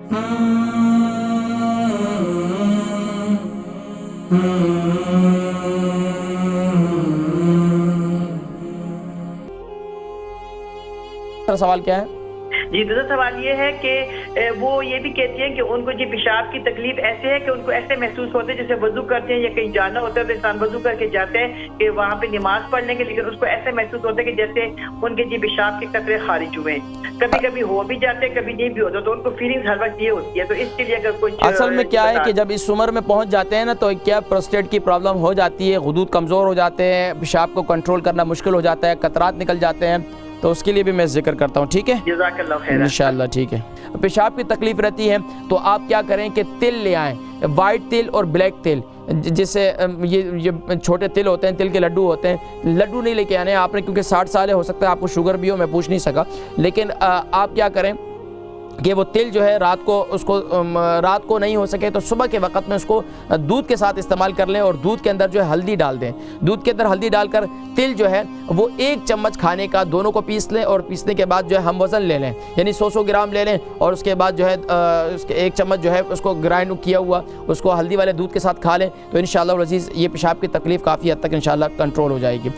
सवाल क्या है? जी, दूसरा सवाल ये है कि वो ये भी कहती हैं कि उनको जी पेशाब की तकलीफ ऐसे है कि उनको ऐसे महसूस होते हैं जैसे वजू करते हैं या कहीं जाना होता है तो इंसान वजू करके जाते हैं कि वहाँ पे नमाज पढ़ लेंगे, लेकिन उसको ऐसे महसूस होता है कि जैसे उनके जी पेशाब के कतरे खारिज हुए। कभी कभी हो भी जाते हैं, कभी नहीं भी होता, तो उनको फीलिंग्स हर वक्त ये होती है। तो इसके लिए अगर कुछ असल में क्या है कि जब इस उम्र में पहुंच जाते हैं ना, तो क्या प्रोस्टेट की प्रॉब्लम हो जाती है, गुदूद कमज़ोर हो जाते हैं, पेशाब को कंट्रोल करना मुश्किल हो जाता है, कतरात निकल जाते हैं, तो उसके लिए भी मैं जिक्र करता हूँ। ठीक है, इंशाअल्लाह। ठीक है, पेशाब की तकलीफ़ रहती है तो आप क्या करें कि तिल ले आएँ, वाइट तिल और ब्लैक तिल, जिससे ये छोटे तिल होते हैं, तिल के लड्डू होते हैं। लड्डू नहीं लेके आने आपने, क्योंकि 60 साल हो सकता है आपको शुगर भी हो, मैं पूछ नहीं सका। लेकिन आप क्या करें कि वो तिल जो है रात को नहीं हो सके तो सुबह के वक़्त में उसको दूध के साथ इस्तेमाल कर लें, और दूध के अंदर जो है हल्दी डाल दें। दूध के अंदर हल्दी डालकर तिल जो है वो 1 चम्मच खाने का दोनों को पीस लें, और पीसने के बाद जो है हम वज़न ले लें, यानी 100 ग्राम ले लें, और उसके बाद जो है उसके 1 चम्मच जो है उसको ग्राइंड किया हुआ उसको हल्दी वाले दूध के साथ खा लें, तो इंशाअल्लाह अज़ीज़ ये पेशाब की तकलीफ़ काफ़ी हद तक इंशाअल्लाह कंट्रोल हो जाएगी।